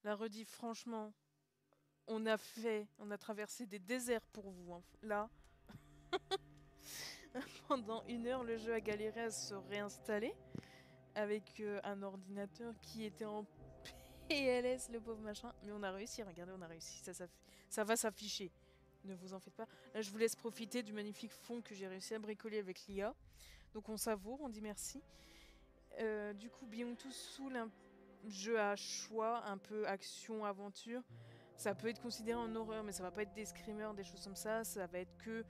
La rediff, franchement, on a traversé des déserts pour vous, hein. Là, pendant 1 heure, le jeu a galéré à se réinstaller avec un ordinateur qui était en PLS, le pauvre machin. Mais on a réussi, regardez, on a réussi. Ça va s'afficher. Ne vous en faites pas. Là, je vous laisse profiter du magnifique fond que j'ai réussi à bricoler avec l'IA. Donc on savoure, on dit merci. Du coup, Beyond Two Soul, un jeu à choix, un peu action-aventure. Ça peut être considéré en horreur, mais ça va pas être des screamers, des choses comme ça. Ça va être que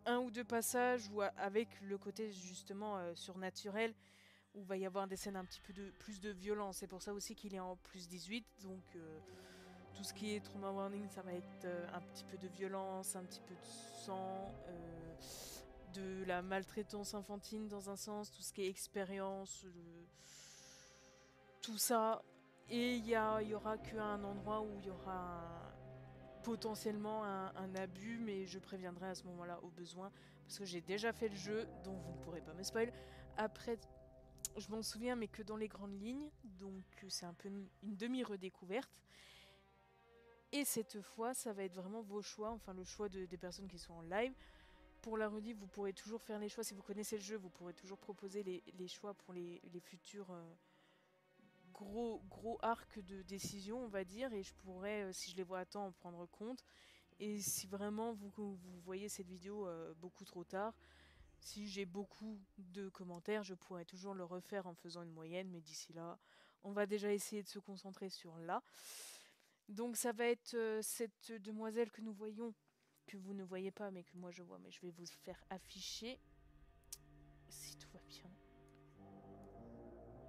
un ou deux passages ou avec le côté justement surnaturel où il va y avoir des scènes un petit peu de plus de violence. C'est pour ça aussi qu'il est en plus 18. Donc tout ce qui est trauma warning, ça va être un petit peu de violence, un petit peu de sang, de la maltraitance infantile dans un sens, tout ce qui est expérience, tout ça. Et il y aura qu'un endroit où il y aura potentiellement un abus, mais je préviendrai à ce moment-là au besoin, parce que j'ai déjà fait le jeu, donc vous ne pourrez pas me spoil. Après, je m'en souviens, mais que dans les grandes lignes, donc c'est un peu une demi-redécouverte. Et cette fois, ça va être vraiment vos choix, enfin le choix des personnes qui sont en live. Pour la rediff, vous pourrez toujours faire les choix. Si vous connaissez le jeu, vous pourrez toujours proposer les choix pour les futurs gros arcs de décision, on va dire. Et je pourrais, si je les vois à temps, en prendre compte. Et si vraiment vous voyez cette vidéo beaucoup trop tard, si j'ai beaucoup de commentaires, je pourrais toujours le refaire en faisant une moyenne. Mais d'ici là, on va déjà essayer de se concentrer sur là. Donc ça va être cette demoiselle que nous voyons, que vous ne voyez pas mais que moi je vois, mais je vais vous faire afficher si tout va bien.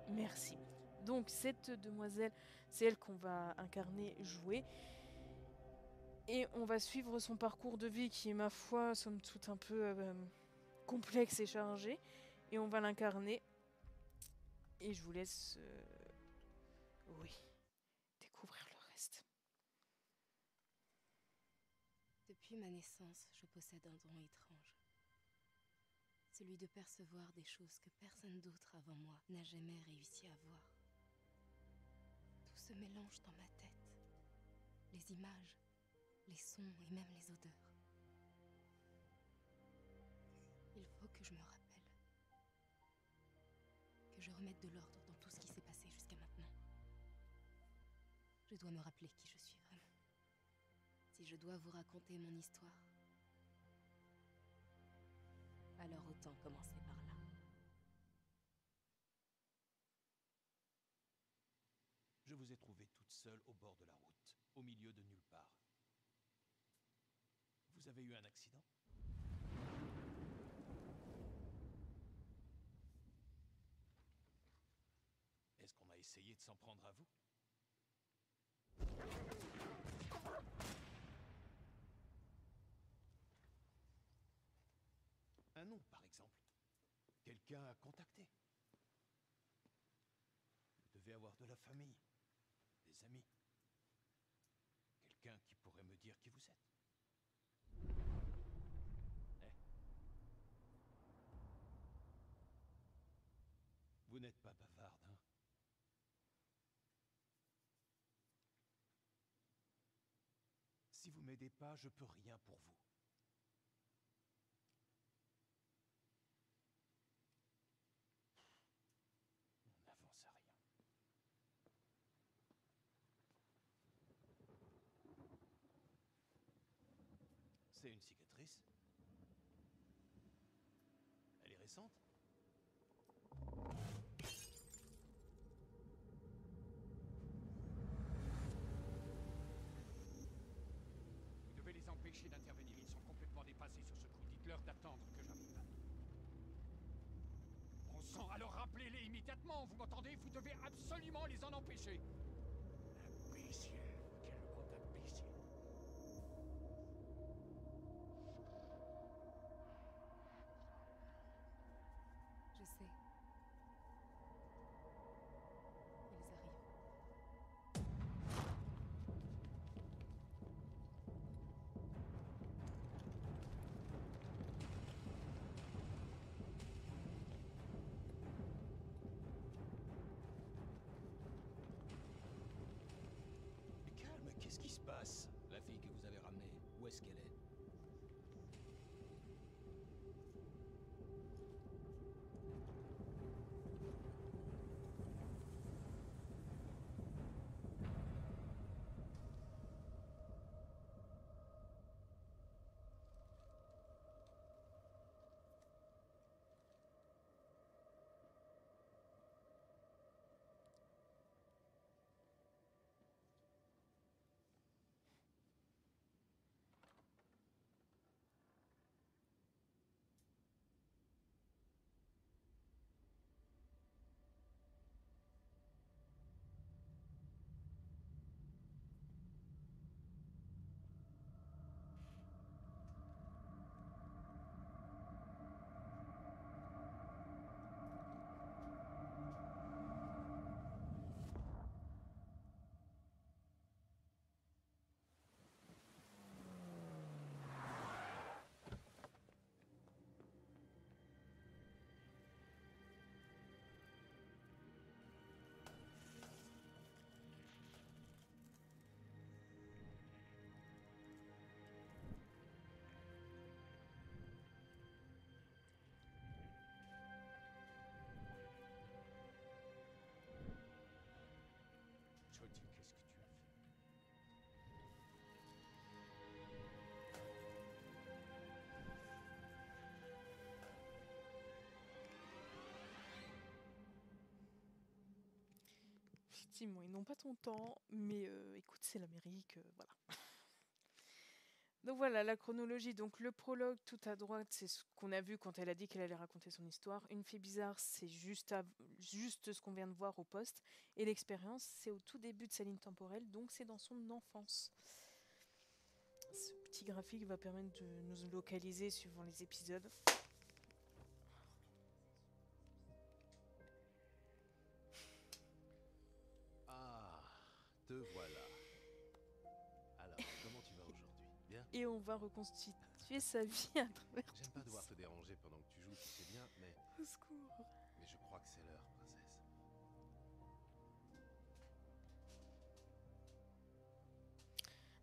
Merci. Donc cette demoiselle, c'est elle qu'on va incarner, jouer. Et on va suivre son parcours de vie qui est, ma foi, somme toute un peu complexe et chargé. Et on va l'incarner. Et je vous laisse, oui, découvrir le reste. Depuis ma naissance, je possède un don étrange. Celui de percevoir des choses que personne d'autre avant moi n'a jamais réussi à voir. Tout se mélange dans ma tête. Les images, les sons et même les odeurs. Il faut que je me rappelle. Que je remette de l'ordre dans tout ce qui s'est passé jusqu'à maintenant. Je dois me rappeler qui je suis vraiment. Si je dois vous raconter mon histoire, alors autant commencer par là. Je vous ai trouvé toute seule au bord de la route, au milieu de nulle part. Vous avez eu un accident? Est-ce qu'on a essayé de s'en prendre à vous? Un nom, par exemple. Quelqu'un à contacter. Vous devez avoir de la famille, des amis. Quelqu'un qui pourrait me dire qui vous êtes. Eh? Vous n'êtes pas bavarde, hein? Si vous m'aidez pas, je peux rien pour vous. On n'avance à rien. C'est une cicatrice? Elle est récente? Vous devez les empêcher d'intervenir. Ils sont complètement dépassés sur ce coup. Dites-leur d'attendre que j'arrive. Bon sang, alors rappelez-les immédiatement, vous m'entendez? Vous devez absolument les en empêcher. Imbécile. Quel gros imbécile. Je sais. Ils arrivent. passe? La fille que vous avez ramenée, où est-ce qu'elle est? Jody, qu'est-ce que tu as fait? Effectivement, ils n'ont pas ton temps, mais écoute, c'est l'Amérique, voilà. Donc voilà, la chronologie. Donc le prologue tout à droite, c'est ce qu'on a vu quand elle a dit qu'elle allait raconter son histoire. Une fille bizarre, c'est juste ce qu'on vient de voir au poste. Et l'expérience, c'est au tout début de sa ligne temporelle, donc c'est dans son enfance. Ce petit graphique va permettre de nous localiser suivant les épisodes. Ah, te voilà. Alors, comment tu vas aujourd'hui? Bien? Et on va reconstituer sa vie à travers J'aime pas tout devoir ça. te déranger pendant que tu joues, tu sais bien, Au secours. mais je crois que c'est l'heure, princesse.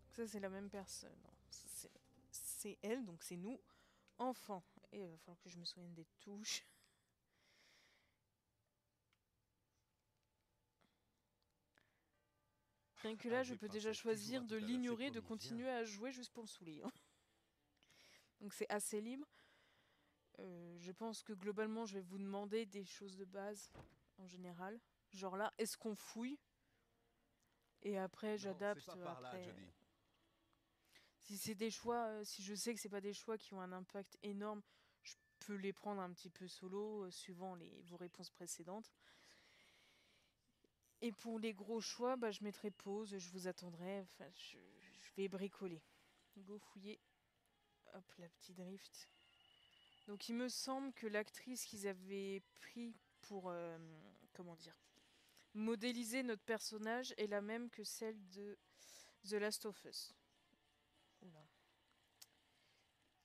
Donc ça, c'est la même personne. Non, c'est elle, donc c'est nous, enfants. Et il va falloir que je me souvienne des touches. Rien que là, je Allez, peux déjà princesse, tu joueras choisir tout de à l'heure, l'ignorer, c'est de promis, continuer à jouer juste pour le saouler. Hein. Donc c'est assez libre. Je pense que globalement, je vais vous demander des choses de base, en général. Genre là, est-ce qu'on fouille? Et après, Non, j'adapte. c'est pas par là, Après, Jody. si c'est des choix, si je sais que c'est pas des choix qui ont un impact énorme, je peux les prendre un petit peu solo, suivant vos réponses précédentes. Et pour les gros choix, bah, je mettrai pause, je vous attendrai. Enfin, je vais bricoler. Go fouiller. Hop, la petite drift. Donc il me semble que l'actrice qu'ils avaient pris pour, comment dire, modéliser notre personnage est la même que celle de The Last of Us. Oula.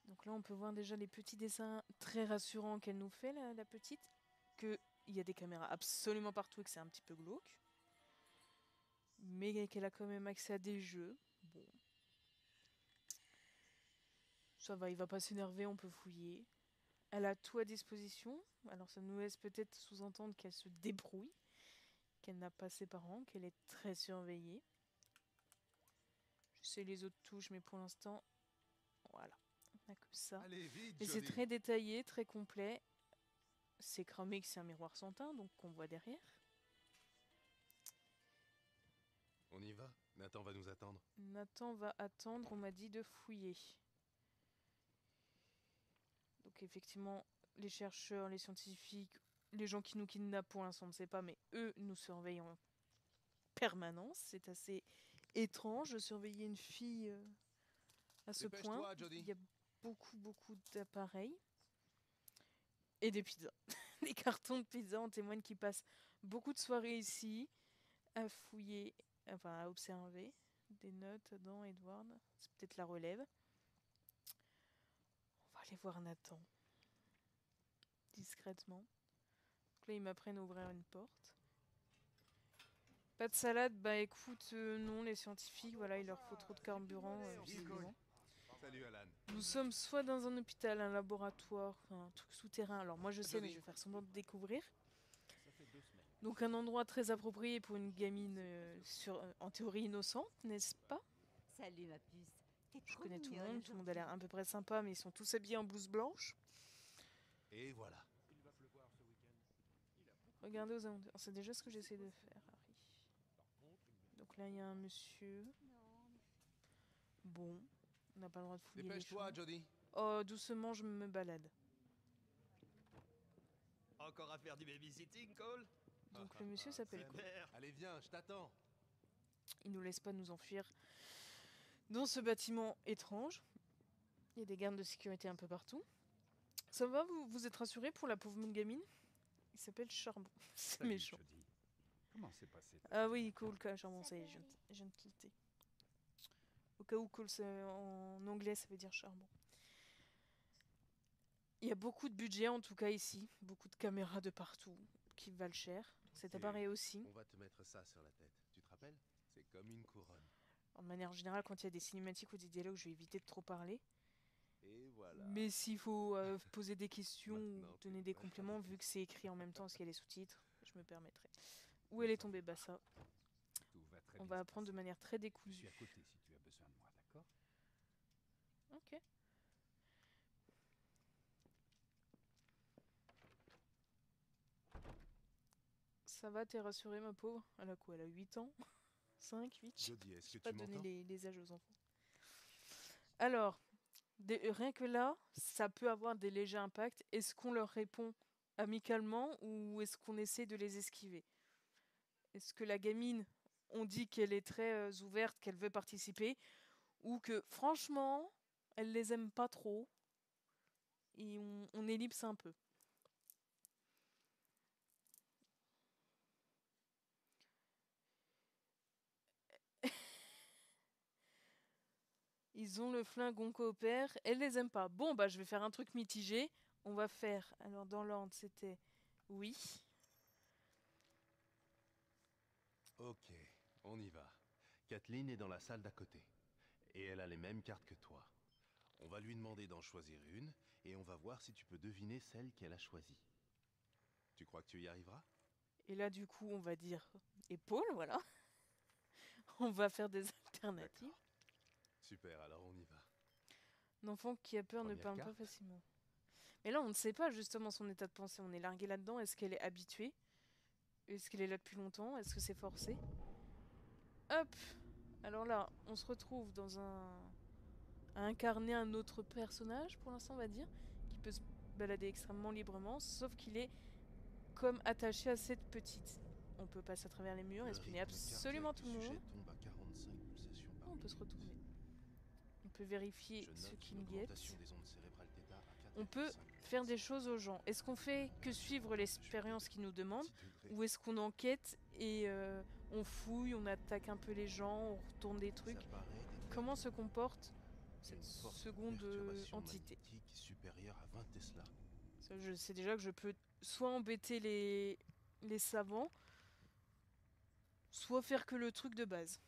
Donc là, on peut voir déjà les petits dessins très rassurants qu'elle nous fait, la petite. Qu'il y a des caméras absolument partout et que c'est un petit peu glauque. Mais qu'elle a quand même accès à des jeux. Bon. Ça va, il va pas s'énerver, on peut fouiller. Elle a tout à disposition. Alors ça nous laisse peut-être sous-entendre qu'elle se débrouille. Qu'elle n'a pas ses parents, qu'elle est très surveillée. Je sais les autres touches, mais pour l'instant, voilà. On n'a que ça. Allez, vite, Et c'est Jody. très détaillé, très complet. C'est cramé que c'est un miroir sans teint, donc qu'on voit derrière. On y va? Nathan va nous attendre. Nathan va attendre, on m'a dit de fouiller. Donc effectivement, les chercheurs, les scientifiques, les gens qui nous kidnappent pour l'instant, on ne sait pas, mais eux nous surveillent en permanence. C'est assez étrange de surveiller une fille à ce point. Dépêche-toi, Jody. Il y a beaucoup d'appareils. Et des pizzas. Des cartons de pizza en témoignent qui passent beaucoup de soirées ici, à fouiller, enfin à observer. Des notes dans Edward. C'est peut-être la relève. On va aller voir Nathan. Discrètement. Donc là, ils m'apprennent à ouvrir une porte. Pas de salade, bah écoute, non, les scientifiques, voilà, il leur faut trop de carburant, visiblement. Salut Alan. Nous sommes soit dans un hôpital, un laboratoire, un truc souterrain. Alors moi je sais, mais je vais faire semblant de découvrir. Ça fait 2 semaines. Donc un endroit très approprié pour une gamine en théorie innocente, n'est-ce pas? Salut ma puce. T'es Je trop connais tout le mignonne monde, tout le monde a l'air aujourd'hui. à peu près sympa, mais ils sont tous habillés en blouse blanche. Et voilà. Il va pleuvoir ce week-end. Il a beaucoup. Regardez aux alentours, c'est déjà ce que j'essaie de faire, Harry. Par contre, il me Donc là il y a un monsieur. Non, Bon, on n'a pas le droit de fouiller les Dépêche-toi, chambres. Jody. Oh, doucement, je me balade. Encore à faire du babysitting, Cole? Donc le monsieur s'appelle Cole. Allez, viens, je t'attends. Il nous laisse pas nous enfuir dans ce bâtiment étrange. Il y a des gardes de sécurité un peu partout. Ça va, vous êtes rassurés pour la pauvre gamine? Il s'appelle Charbon. C'est Salut, méchant. Jody. Comment s'est passé ta Ah semaine? oui, Cole, Charbon, ça y est, je viens de tilter. Au cas où Cole, en anglais, ça veut dire charbon. Il y a beaucoup de budget en tout cas ici. Beaucoup de caméras de partout qui valent cher. Cet Et appareil aussi. On va te mettre ça sur la tête. Tu te rappelles? C'est comme une couronne. De manière générale, quand il y a des cinématiques ou des dialogues, je vais éviter de trop parler. Et voilà. Mais s'il faut poser des questions ou Maintenant, donner t'es des prêt. compléments, vu que c'est écrit en même temps parce qu'il y a les sous-titres, je me permettrai. Où elle est tombée, Bassa? Tout va très On bien va se apprendre de passer. manière très Je décousue. suis à côté si tu as besoin de moi, d'accord? Ok. Ça va, t'es rassurée, ma pauvre? Elle a quoi? Elle a 8 ans? 5, 8? Jody, est-ce que Pas tu donner m'entends? les âges aux enfants. Alors, rien que là, ça peut avoir des légers impacts. Est-ce qu'on leur répond amicalement ou est-ce qu'on essaie de les esquiver? Est-ce que la gamine, on dit qu'elle est très ouverte, qu'elle veut participer, ou que franchement, elle les aime pas trop et on ellipse un peu? Ils ont le flingue, on coopère, elle les aime pas. Bon, bah je vais faire un truc mitigé. On va faire, alors dans l'ordre c'était oui. Ok, on y va. Kathleen est dans la salle d'à côté. Et elle a les mêmes cartes que toi. On va lui demander d'en choisir une, et on va voir si tu peux deviner celle qu'elle a choisie. Tu crois que tu y arriveras? Et là du coup on va dire épaule, voilà. On va faire des alternatives. D'accord. Super, alors on y va. Un enfant qui a peur ne Première parle pas carte. facilement. Mais là on ne sait pas justement son état de pensée. On est largué là-dedans. Est-ce qu'elle est habituée? Est-ce qu'elle est là depuis longtemps? Est-ce que c'est forcé? Hop. Alors là, on se retrouve dans à incarner un autre personnage, pour l'instant on va dire, qui peut se balader extrêmement librement, sauf qu'il est comme attaché à cette petite. On peut passer à travers les murs, Le espionner rythme absolument tout cardiaque le du monde. sujet tombe à 45 pulsations par On peut se minute. retourner. On peut vérifier Je ce note qu'il une guette. augmentation des ondes cérébrales θ à On peut 4,5 faire des choses aux gens. Est-ce qu'on fait que suivre l'expérience qu'ils nous demandent, degrés. ou est-ce qu'on enquête et on fouille, on attaque un peu les gens, on retourne des trucs? Ça paraît d'être Comment se comporte cette une forte seconde perturbation entité? magnétique supérieure à 20 Tesla. Ça, je sais déjà que je peux soit embêter les savants, soit faire que le truc de base.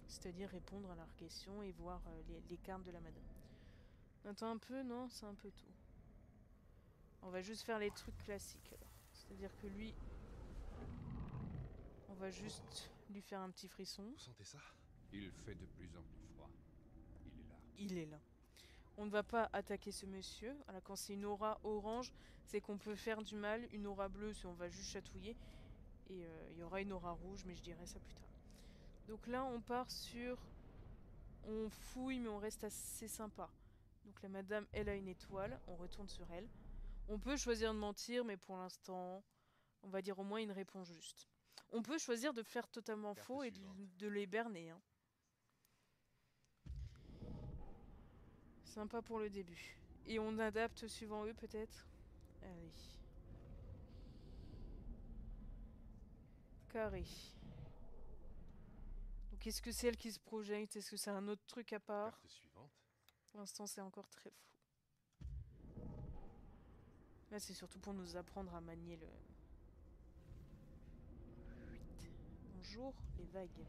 C'est-à-dire répondre à leurs questions et voir les cartes de la madame. On attend un peu, non? C'est un peu tôt. On va juste faire les trucs classiques alors. C'est-à-dire que lui, on va juste lui faire un petit frisson. Vous sentez ça? Il fait de plus en plus froid. Il est là. Il est là. On ne va pas attaquer ce monsieur. Voilà, quand c'est une aura orange, c'est qu'on peut faire du mal. Une aura bleue, c'est on va juste chatouiller. Et il y aura une aura rouge, mais je dirai ça plus tard. Donc là, on part sur... On fouille, mais on reste assez sympa. Donc la madame, elle a une étoile. On retourne sur elle. On peut choisir de mentir, mais pour l'instant, on va dire au moins une réponse juste. On peut choisir de faire totalement Carte faux et suivante. de les berner. Hein. Sympa pour le début. Et on adapte suivant eux peut-être. Allez. Carré. Donc est-ce que c'est elle qui se projette? Est-ce que c'est un autre truc à part? Carte suivante. Pour l'instant c'est encore très flou. Là c'est surtout pour nous apprendre à manier Bonjour, les vagues.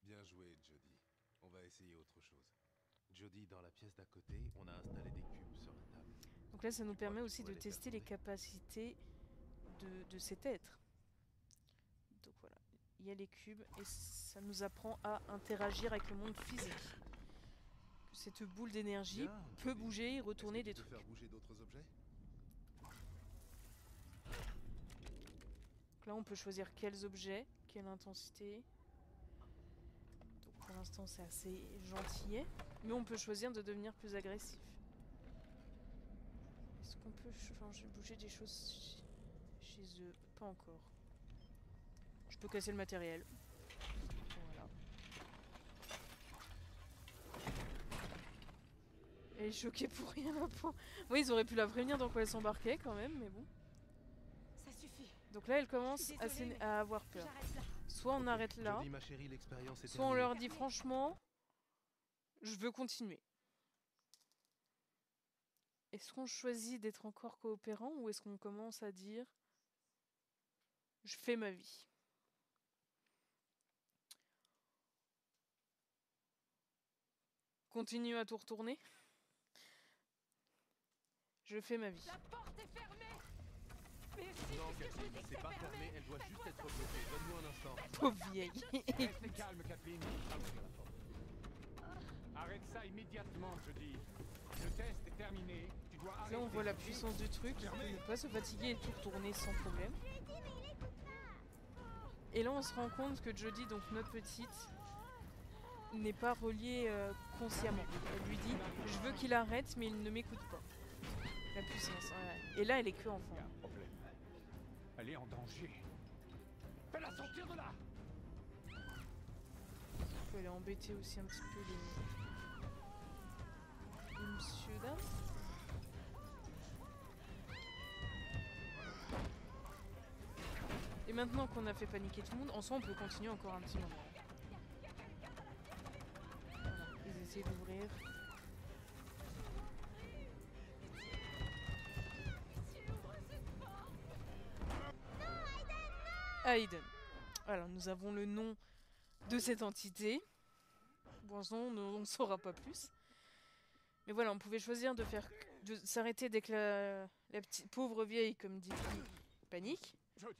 Bien joué, Jody. On va essayer autre chose. Jody, dans la pièce d'à côté, on a installé des cubes sur la table. Donc là, ça nous Tu crois permet que tu aussi de pourrais les faire tester les tourner? capacités de cet être. Donc voilà, il y a les cubes et ça nous apprend à interagir avec le monde physique. Que cette boule d'énergie Bien, peut Jody. bouger et Est-ce que retourner tu des peux trucs. faire bouger d'autres objets? Donc là, on peut choisir quels objets, quelle intensité. Donc pour l'instant, c'est assez gentillet. Mais on peut choisir de devenir plus agressif. Est-ce qu'on peut changer, bouger des choses chez eux? Pas encore. Je peux casser le matériel. Voilà. Elle est choquée pour rien, la pauvre. Oui, ils auraient pu la prévenir dans quoi elle s'embarquait quand même, mais bon. Ça suffit. Donc là, elle commence Je suis à, désolée, mais à avoir peur. J'arrête là. Soit on Ok, arrête là, Jody, ma chérie, l'expérience est soit on terminée. leur dit franchement, je veux continuer. Est-ce qu'on choisit d'être encore coopérant ou est-ce qu'on commence à dire je fais ma vie? Continue à tout retourner. Je fais ma vie. La porte est fermée. Mais si, Non, puisque je vous Kathleen, dis que c'est c'est pas fermé. fermé, elle doit juste être bloquée. Donne-nous un instant. Pauvre vieille. Restez calme, Kathleen. Allons-y, la porte. Arrête ça immédiatement, je dis. Le test est terminé. Tu dois arrêter. Là, on voit la puissance du truc. Il peut ne pas se fatiguer et tout retourner sans problème. Et là, on se rend compte que Jody, donc notre petite, n'est pas reliée consciemment. Elle lui dit je veux qu'il arrête, mais il ne m'écoute pas. La puissance. Ouais. Et là, elle est que Il y a enfant. un problème. Elle est en danger. Fais-la sortir de là. Il faut aller embêter aussi un petit peu les monsieur dames. Et maintenant qu'on a fait paniquer tout le monde, en soi on peut continuer encore un petit moment. Voilà, ils essaient d'ouvrir. Aiden. Alors nous avons le nom de cette entité. Pour l'instant on ne saura pas plus. Mais voilà, on pouvait choisir de s'arrêter dès que la petite pauvre vieille, comme dit panique. Jody.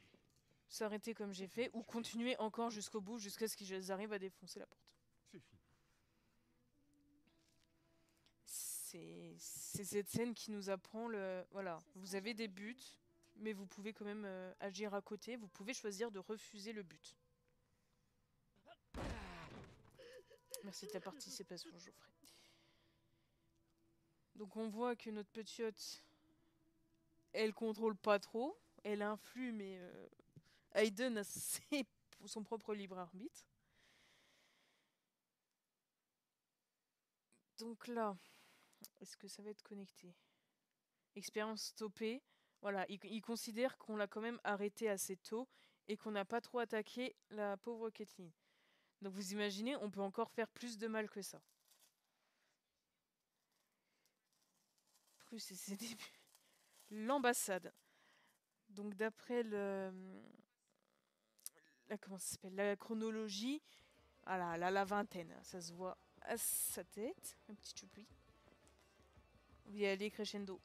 S'arrêter comme j'ai fait, ou continuer encore jusqu'au bout, jusqu'à ce qu'ils arrivent à défoncer la porte. Suffit. C'est cette scène qui nous apprend le... Voilà, vous avez des buts, mais vous pouvez quand même agir à côté, vous pouvez choisir de refuser le but. Merci de ta participation, Geoffrey. Donc on voit que notre petite, elle contrôle pas trop, elle influe, mais Aiden a son propre libre arbitre. Donc là, est-ce que ça va être connecté? Expérience stoppée. Voilà, il considère qu'on l'a quand même arrêté assez tôt et qu'on n'a pas trop attaqué la pauvre Kathleen. Donc vous imaginez, on peut encore faire plus de mal que ça. Plus c'est ses débuts. L'ambassade. Donc d'après comment ça s'appelle, la chronologie, voilà, la vingtaine, ça se voit à sa tête, un petit choupi. On va y aller crescendo.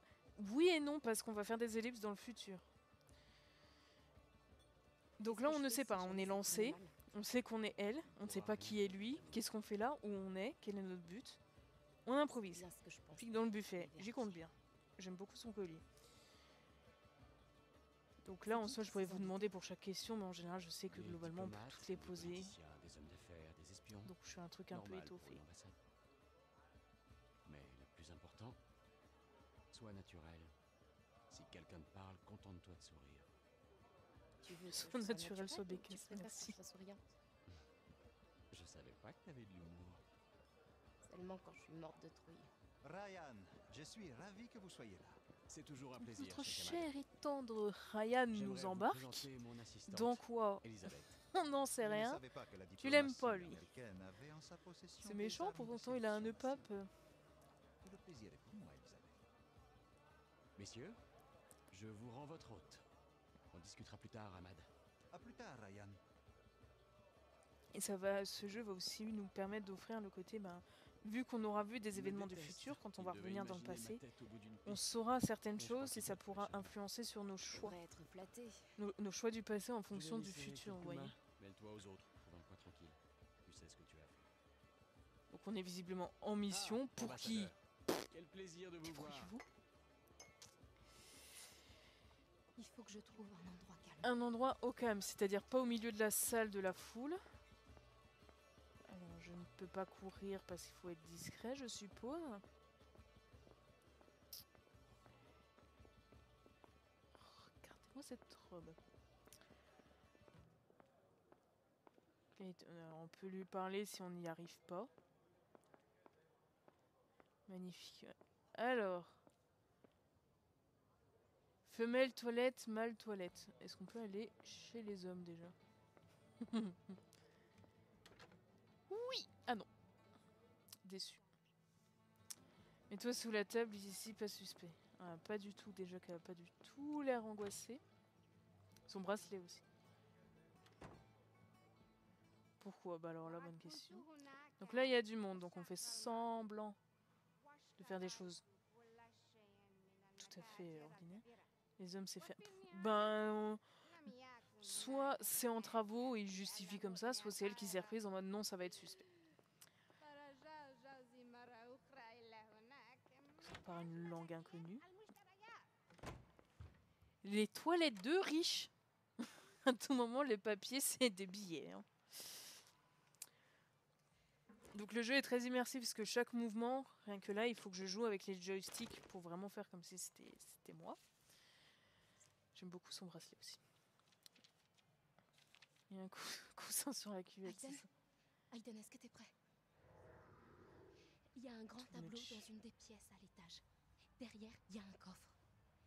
Oui et non, parce qu'on va faire des ellipses dans le futur. Donc là, on ne sait pas, on est lancé, on sait qu'on est elle, on ne sait pas qui est lui, qu'est-ce qu'on fait là, où on est, quel est notre but. On improvise. Pique dans le buffet, j'y compte bien. J'aime beaucoup son collier. Donc là, en soi, je pourrais vous demander pour chaque question, mais en général, je sais que globalement, on peut toutes les poser. Des hommes d'affaires, des espions. Donc je fais un truc un peu Normal pour étoffé. une ambassade. Mais le plus important, sois naturel. Si quelqu'un te parle, contente-toi de sourire. Tu veux Son naturel soit bécasse, Tu préfères merci. que je sois souriante. Je savais pas que t'avais de l'humour. Seulement quand je suis morte de trouille. Ryan, je suis ravi que vous soyez là. C'est toujours un plaisir. Notre cher cher et tendre Ryan J'aimerais nous vous embarque. présenter mon assistante, Dans quoi? Elisabeth. On n'en sait Je ne rien. savais pas que la Tu l'aimes diplomatie pas, lui. américaine avait en sa possession C'est des méchant, armes de pourtant il a un nœud séduction pape. massive. Le plaisir est pour moi, Elisabeth. Messieurs, je vous rends votre hôte. On discutera plus tard, Ahmad. À plus tard, Ryan. Et ce jeu va aussi nous permettre d'offrir le côté, vu qu'on aura vu des événements du futur, quand on va revenir dans le passé, on saura certaines choses et ça pourra influencer sur nos choix. Pourrait être flatté. Nos choix du passé en fonction du futur, vous voyez. Mêle-toi aux autres, dans le coin tranquille. Tu sais ce que tu as fait. Donc on est visiblement en mission pour qui? Quel plaisir de vous voir. Croyez-vous? Il faut que je trouve un endroit calme. Un endroit au calme, c'est-à-dire pas au milieu de la salle de la foule. Alors je ne peux pas courir parce qu'il faut être discret, je suppose. Regardez-moi cette robe. Alors, on peut lui parler si on n'y arrive pas. Magnifique. Alors. Femelle toilette, mâle toilette. Est-ce qu'on peut aller chez les hommes déjà? Oui. Ah non. Déçu. Mets-toi sous la table, ici pas suspect. Ah, pas du tout, déjà qu'elle a pas du tout l'air angoissée. Son bracelet aussi. Pourquoi? Bah alors là, bonne question. Donc là, il y a du monde, donc on fait semblant de faire des choses tout à fait ordinaires. Les hommes, c'est fait... soit c'est en travaux et ils justifient comme ça, soit c'est elle qui s'est reprise en mode non, ça va être suspect. Ça part une langue inconnue. Les toilettes de riches. À tout moment, les papiers, c'est des billets. Hein. Donc le jeu est très immersif parce que chaque mouvement, rien que là, il faut que je joue avec les joysticks pour vraiment faire comme si c'était moi. J'aime beaucoup son bracelet aussi. Il y a un coussin sur la cuvette. Aiden, est-ce que t'es prêt? Il y a un grand tableau dans une des pièces à l'étage. Derrière, il y a un coffre.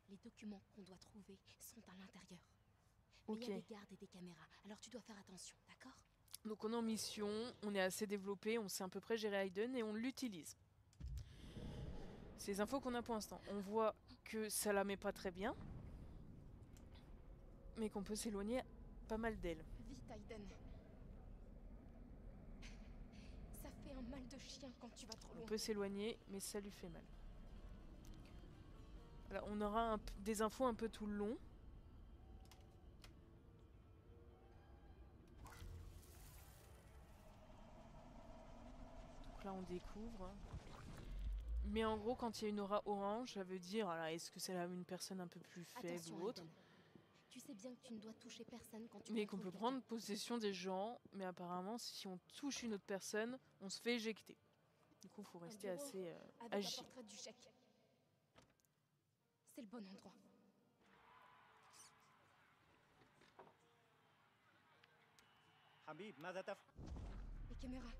Les documents qu'on doit trouver sont à l'intérieur. Mais il y a des gardes et des caméras, alors tu dois faire attention, d'accord? Donc on est en mission, on est assez développé, on sait à peu près gérer Aiden et on l'utilise. C'est les infos qu'on a pour l'instant. On voit que ça la met pas très bien, mais qu'on peut s'éloigner pas mal d'elle. Vite, Aiden. Ça fait un mal de chien quand tu vas trop loin. On peut s'éloigner, mais ça lui fait mal. Voilà, on aura des infos un peu tout le long. Donc là, on découvre. Mais en gros, quand il y a une aura orange, ça veut dire, est-ce que c'est une personne un peu plus faible Attention, ou autre? Aiden. Tu sais bien que tu ne dois toucher personne quand tu Mais qu'on contrôles peut prendre quelqu'un. possession des gens, mais apparemment, si on touche une autre personne, on se fait éjecter. Du coup, il faut rester bureau assez avec un agile. portrait du chèque. C'est le bon endroit. حبيب ماذا تفعل؟ Les caméras.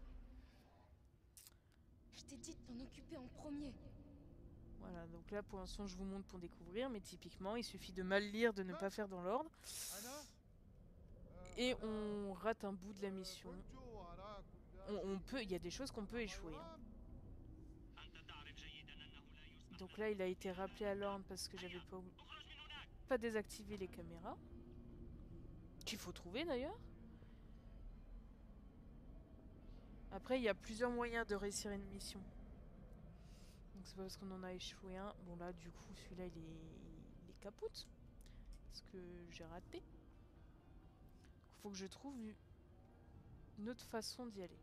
Je t'ai dit de t'en occuper en premier. Voilà, donc là, pour l'instant, je vous montre pour découvrir, mais typiquement, il suffit de mal lire, de ne pas faire dans l'ordre. Et on rate un bout de la mission. Il y a des choses qu'on peut échouer. Hein. Donc là, il a été rappelé à l'ordre parce que j'avais pas désactivé les caméras. Qu'il faut trouver d'ailleurs. Après, il y a plusieurs moyens de réussir une mission. Donc c'est pas parce qu'on en a échoué un. Bon là, du coup, celui-là, il est capote. Parce que j'ai raté. Il faut que je trouve une autre façon d'y aller.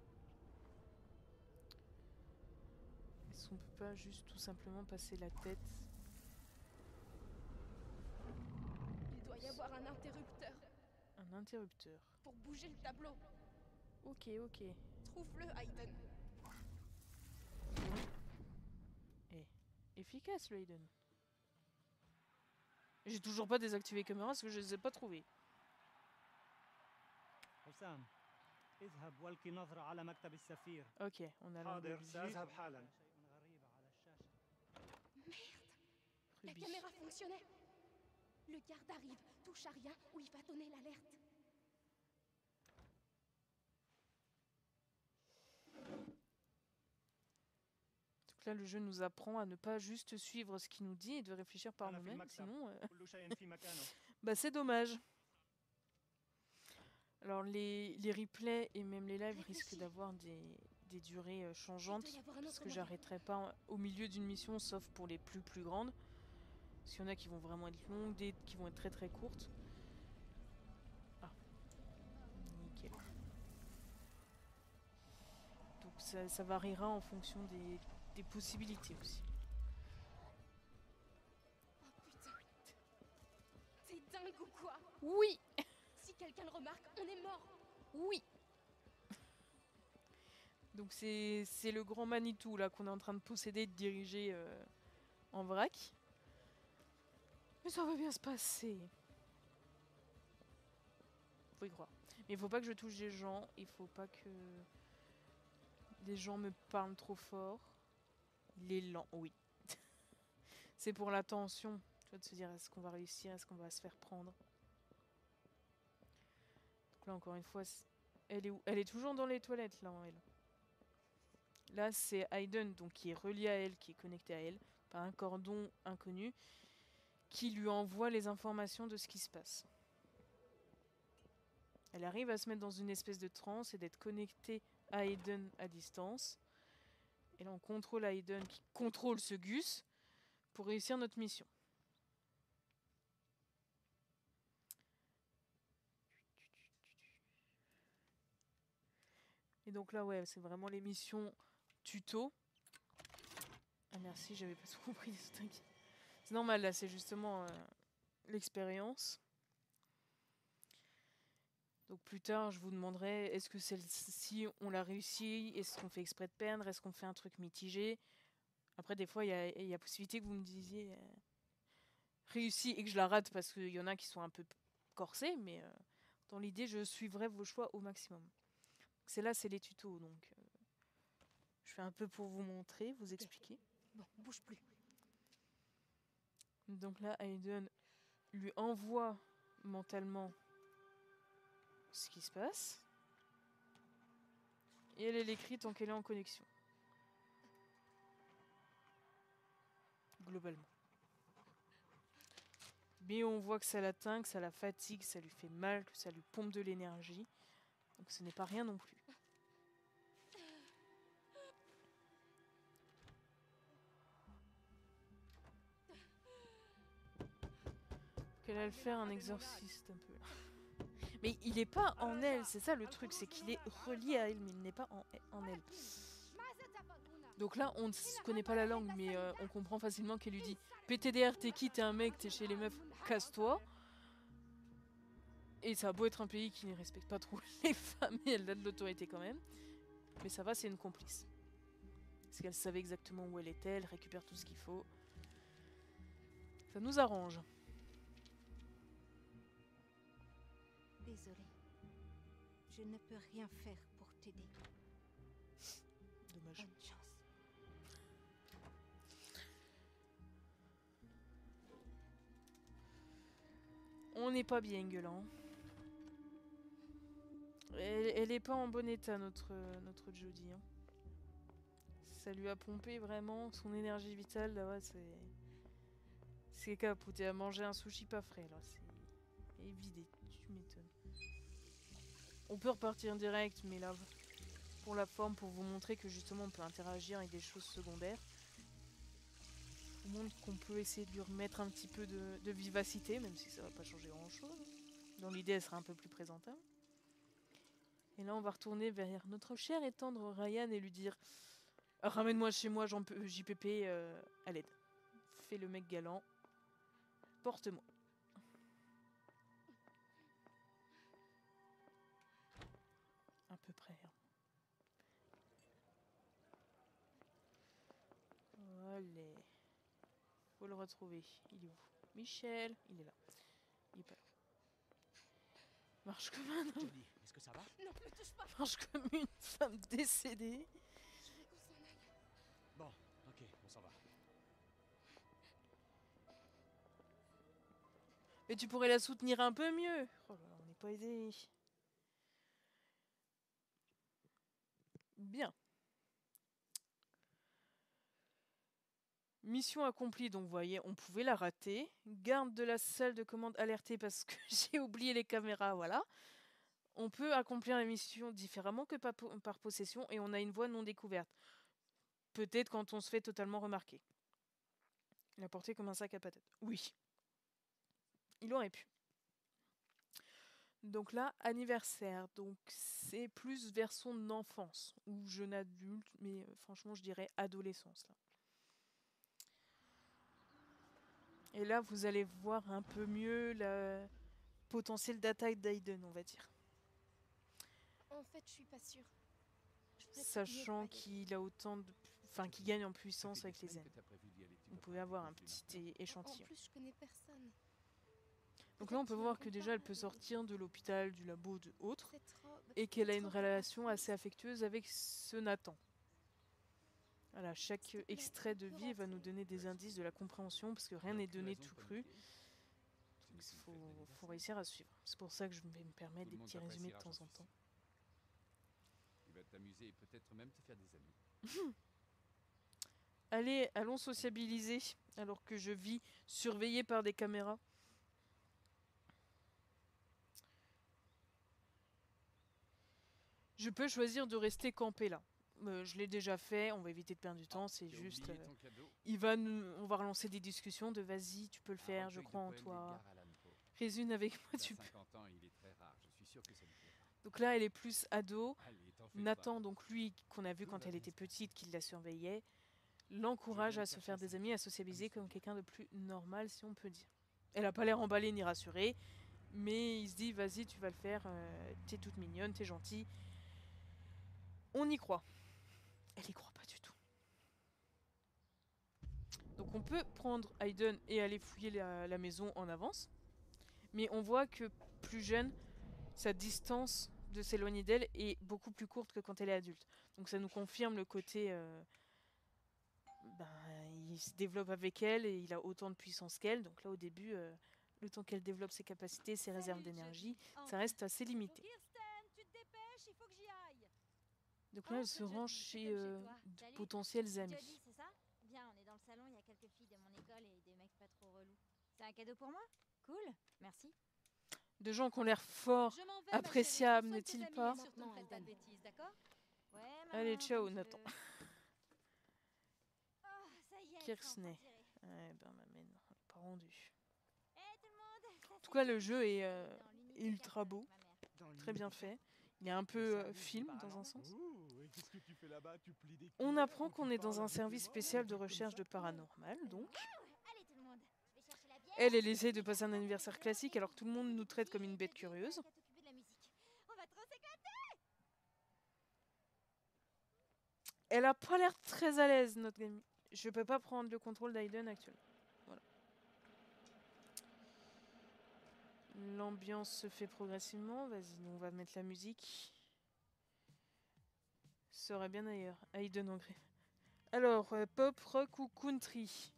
Est-ce qu'on peut pas juste tout simplement passer la tête? Il doit y avoir un interrupteur Un interrupteur. pour bouger le tableau. Ok. Trouve-le, Aiden. Efficace, le Aiden. J'ai toujours pas désactivé les caméras parce que je les ai pas trouvées. حسام اذهب والقي نظرة على مكتب السفير. Ok, on a l'angle حاضر vue. سأذهب حالا. Merde! La Ruby. caméra fonctionnait. Le garde arrive, touche à rien ou il va donner l'alerte. Donc là, le jeu nous apprend à ne pas juste suivre ce qu'il nous dit et de réfléchir par أنا في nous-mêmes, المكتب. sinon كل شيء في مكانه. bah, c'est dommage. Alors les replays et même les lives risquent Réfléchis. d'avoir des durées Il changeantes, doit y avoir un parce autre que moyen. j'arrêterai pas au milieu d'une mission, sauf pour les plus grandes. Parce qu'il y en a qui vont vraiment être longues, des qui vont être très courtes. Ah, nickel. Donc ça variera en fonction des possibilités aussi. Oh putain. T'es dingue ou quoi? Oui, Si quelqu'un le remarque, on est mort. oui. Donc c'est le grand Manitou là qu'on est en train de posséder, de diriger en vrac. Mais ça va bien se passer. Faut y croire. Mais il faut pas que je touche des gens, il faut pas que des gens me parlent trop fort. Il est lent, oui. C'est pour la tension, tu vois, de se dire est-ce qu'on va réussir, est-ce qu'on va se faire prendre. Donc là encore une fois, elle est où? Elle est toujours dans les toilettes là, elle. Là c'est Aiden donc qui est relié à elle, qui est connecté à elle, par un cordon inconnu, qui lui envoie les informations de ce qui se passe. Elle arrive à se mettre dans une espèce de transe et d'être connectée à Aiden à distance. Et là on contrôle Aiden qui contrôle ce Gus pour réussir notre mission. Et donc là ouais, c'est vraiment les missions tuto. Ah merci, j'avais pas tout compris, t'inquiète. C'est normal là, c'est justement l'expérience. Donc plus tard, je vous demanderai, est-ce que celle-ci, on l'a réussi? Est-ce qu'on fait exprès de perdre? Est-ce qu'on fait un truc mitigé? Après, des fois, il y a possibilité que vous me disiez réussi et que je la rate parce qu'il y en a qui sont un peu corsés, mais dans l'idée, je suivrai vos choix au maximum. C'est là, c'est les tutos, donc je fais un peu pour vous montrer, vous expliquer. Bon, bouge plus. Donc là, Aiden lui envoie mentalement ce qui se passe. Et elle l'écrit tant qu'elle est en connexion. Globalement. Mais on voit que ça l'atteint, que ça la fatigue, que ça lui fait mal, que ça lui pompe de l'énergie. Donc ce n'est pas rien non plus. Qu'elle va le faire un exorciste un peu. Mais il est pas en elle, c'est ça le truc, c'est qu'il est relié à elle, mais il n'est pas en elle. Donc là, on ne connaît pas la langue, mais on comprend facilement qu'elle lui dit PTDR, t'es qui? T'es un mec, t'es chez les meufs, casse-toi. Et ça a beau être un pays qui ne respecte pas trop les femmes, et elle a de l'autorité quand même. Mais ça va, c'est une complice. Parce qu'elle savait exactement où elle était, elle récupère tout ce qu'il faut. Ça nous arrange. Désolée. Je ne peux rien faire pour t'aider. Dommage. Bonne chance. On n'est pas bien, gueulant. Elle est pas en bon état, notre Jodie. Hein. Ça lui a pompé vraiment son énergie vitale. Là, c'est capoté à manger un sushi pas frais. Là, c'est vidé. Tu m'étonnes. On peut repartir direct, mais là, pour la forme, pour vous montrer que justement on peut interagir avec des choses secondaires. Je vous montre qu'on peut essayer de lui remettre un petit peu de vivacité, même si ça va pas changer grand chose. Dans l'idée, elle sera un peu plus présentable. Et là, on va retourner vers notre cher et tendre Ryan et lui dire ramène-moi chez moi, JPP, à l'aide. Fais le mec galant. Porte-moi. À peu près. Allez. Faut le retrouver. Il est où? Michel, il est là. Il est pas là. Marche comme un homme. Jodie, est-ce que ça va? Non, me touche pas. Marche comme une femme décédée. Je veux qu'on s'en aille. Bon, ok, on s'en va. Mais tu pourrais la soutenir un peu mieux. Oh là là, on n'est pas aidé. Bien. Mission accomplie, donc vous voyez, on pouvait la rater. Garde de la salle de commande alertée parce que j'ai oublié les caméras, voilà. On peut accomplir la mission différemment que par possession et on a une voie non découverte. Peut-être quand on se fait totalement remarquer. La porter comme un sac à patates. Oui. Il aurait pu. Donc là, anniversaire. Donc c'est plus vers son enfance ou jeune adulte, mais franchement je dirais adolescence là. Et là, vous allez voir un peu mieux le potentiel d'attaque d'Aiden, on va dire. En fait, je suis pas sûre. Sachant qu'il a autant de... Enfin, qu'il gagne en puissance avec les ailes. Vous pouvez avoir un petit échantillon. En plus, je connais personne. Donc là, on peut voir que déjà, elle peut sortir de l'hôpital, du labo, de autres, et qu'elle a une relation assez affectueuse avec ce Nathan. Voilà, chaque extrait de vie va nous donner des indices de la compréhension, parce que rien n'est donné tout cru. Donc il faut réussir à suivre. C'est pour ça que je vais me permettre des petits résumés de temps en temps. Tu vas t'amuser et peut-être même te faire des amis. Allez, allons sociabiliser, alors que je vis surveillée par des caméras. Je peux choisir de rester campé là. Je l'ai déjà fait, on va éviter de perdre du temps, c'est juste... on va relancer des discussions de vas-y, tu peux le faire, je crois en toi. Résume avec moi, tu peux. Donc là, elle est plus ado. Nathan, donc lui, qu'on a vu quand elle était petite, qui la surveillait, l'encourage à se faire des amis, à sociabiliser comme quelqu'un de plus normal, si on peut dire. Elle a pas l'air emballée ni rassurée, mais il se dit, vas-y, tu vas le faire, t'es toute mignonne, t'es gentille. On y croit. Elle y croit pas du tout. Donc on peut prendre Aiden et aller fouiller la maison en avance. Mais on voit que plus jeune, sa distance de s'éloigner d'elle est beaucoup plus courte que quand elle est adulte. Donc ça nous confirme le côté... il se développe avec elle et il a autant de puissance qu'elle. Donc là au début, le temps qu'elle développe ses capacités, ses réserves d'énergie, ça reste assez limité. Donc là, elle se rend chez de potentiels amis. C'est ça ? Bien, on est dans le salon, il y a quelques filles de mon école et des mecs pas trop relous. C'est un cadeau pour moi ? Cool, merci. De gens qui ont l'air fort appréciables, n'est-il pas ? Allez, ciao, Nathan. Kirksney. Ouais, ben, ma mène, on n'est pas rendu. En tout cas, le jeu est ultra beau, très bien fait. Il est un peu film dans un sens. On apprend qu'on est dans un service spécial de recherche de paranormal, donc. Elle essaie de passer un anniversaire classique alors que tout le monde nous traite comme une bête curieuse. Elle a pas l'air très à l'aise, notre gamine. Je peux pas prendre le contrôle d'Aiden actuellement. Voilà. L'ambiance se fait progressivement. Vas-y, on va mettre la musique. Ce serait bien ailleurs. Aiden en gré. Alors, pop, rock ou country ?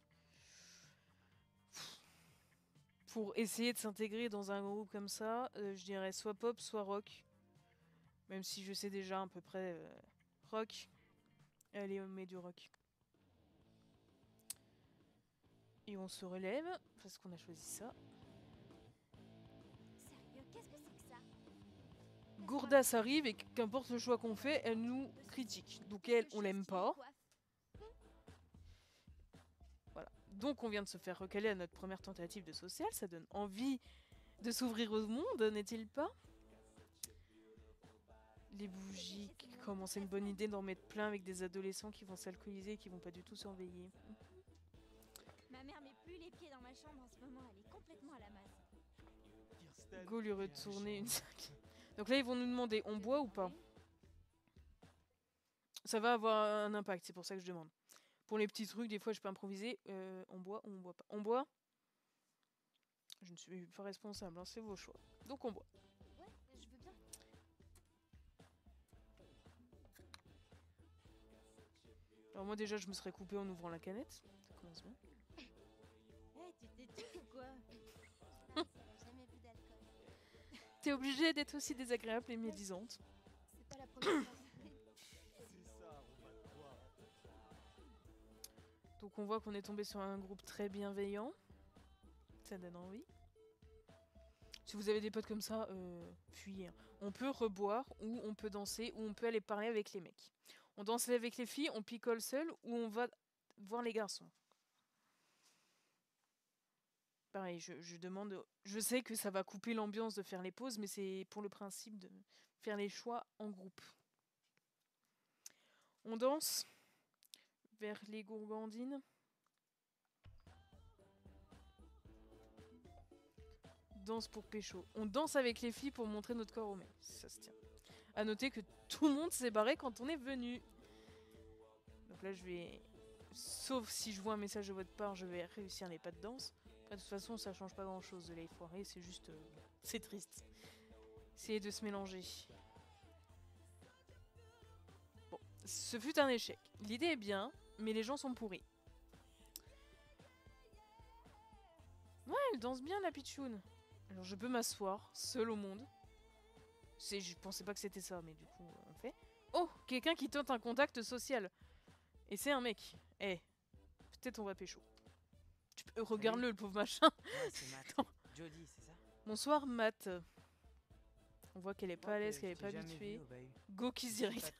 Pour essayer de s'intégrer dans un groupe comme ça, je dirais soit pop, soit rock. Même si je sais déjà à peu près rock. Allez, on met du rock. Et on se relève, parce qu'on a choisi ça. Sérieux, qu'est-ce que c'est que ça ? Gourdas arrive et qu'importe le choix qu'on fait, elle nous critique. Donc elle, on l'aime pas. Voilà. Donc on vient de se faire recaler à notre première tentative de social. Ça donne envie de s'ouvrir au monde, n'est-il pas ? Les bougies, comment c'est une bonne idée d'en mettre plein avec des adolescents qui vont s'alcooliser et qui vont pas du tout surveiller. Ma mère met plus les pieds dans ma chambre en ce moment, elle est complètement à la masse. Go lui retourner une sac. Donc là ils vont nous demander, on boit ou pas ? Ça va avoir un impact, c'est pour ça que je demande. Pour les petits trucs, des fois je peux improviser. On boit ou on boit pas ? On boit ? Je ne suis pas responsable, hein, c'est vos choix. Donc on boit. Ouais, je veux bien. Alors moi déjà je me serais coupé en ouvrant la canette. Ça commence bien. Tu t'es dit ou quoi ? Jamais bu d'alcool. T'es obligée d'être aussi désagréable et médisante. C'est pas la première fois. C'est ça, on va te croire. Donc on voit qu'on est tombé sur un groupe très bienveillant. Ça donne envie. Si vous avez des potes comme ça, fuyez. Hein. On peut reboire, ou on peut danser, ou on peut aller parler avec les mecs. On danse avec les filles, on picole seul, ou on va voir les garçons. Pareil, je demande... Je sais que ça va couper l'ambiance de faire les pauses, mais c'est pour le principe de faire les choix en groupe. On danse vers les gourgandines. Danse pour pécho. On danse avec les filles pour montrer notre corps aux mecs. Ça se tient. A noter que tout le monde s'est barré quand on est venu. Donc là, je vais... Sauf si je vois un message de votre part, je vais réussir les pas de danse. Après, de toute façon, ça change pas grand-chose de les foirer. C'est juste... c'est triste. Essayez de se mélanger. Bon, ce fut un échec. L'idée est bien, mais les gens sont pourris. Ouais, elle danse bien, la pitchoune. Alors je peux m'asseoir, seule au monde. Je pensais pas que c'était ça, mais du coup, on fait. Oh, quelqu'un qui tente un contact social. Et c'est un mec. Eh, peut-être on va pécho. Regarde-le, le pauvre machin. Ouais, c'est Matt. Jodie, c'est ça? Bonsoir, Matt. On voit qu'elle est pas à l'aise, qu'elle est pas habituée. Go kiss direct.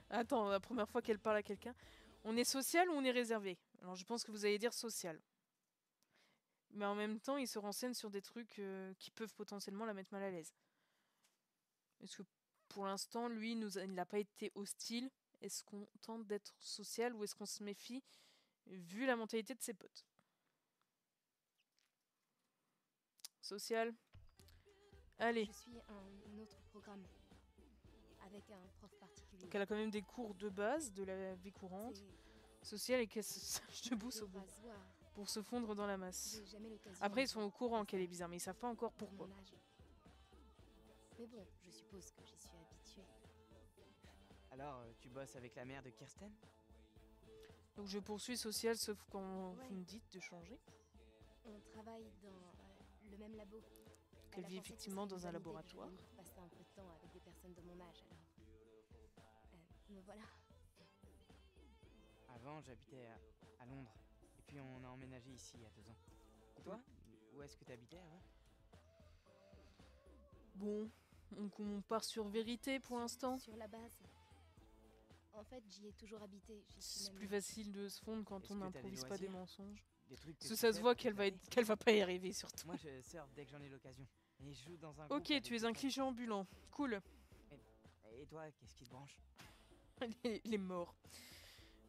Attends, la première fois qu'elle parle à quelqu'un. On est social ou on est réservé? Alors je pense que vous allez dire social. Mais en même temps, il se renseigne sur des trucs qui peuvent potentiellement la mettre mal à l'aise. Est-ce que pour l'instant, lui, il n'a pas été hostile? Est-ce qu'on tente d'être social ou est-ce qu'on se méfie vu la mentalité de ses potes? Social. Allez. Je suis un autre programme avec un prof particulier. Donc elle a quand même des cours de base de la vie courante. Social et qu'elle se sache debout pour se fondre dans la masse. Après, ils sont au courant qu'elle est bizarre, mais ils savent pas encore pourquoi. Mais bon, je suppose que j'y suis habituée. Alors, tu bosses avec la mère de Kirsten? Donc je poursuis social, sauf quand vous me dites de changer. On travaille dans le même labo. Qu'elle vit effectivement dans un laboratoire. Passer un peu de temps avec des personnes de mon âge, alors. Me voilà. Avant, j'habitais à Londres. Et puis on a emménagé ici il y a 2 ans. Et toi? Où est-ce que t'habitais avant? Bon, on part sur vérité pour l'instant. Sur la base. En fait, j'y ai toujours habité. C'est plus facile de se fondre quand on n'improvise pas des mensonges. Parce que ça se voit qu'elle va pas y arriver surtout. Moi je surfe dès que j'en ai l'occasion. Et je joue dans un Ok, tu es un cliché ambulant. Cool. Et toi, qu'est-ce qui te branche? les morts.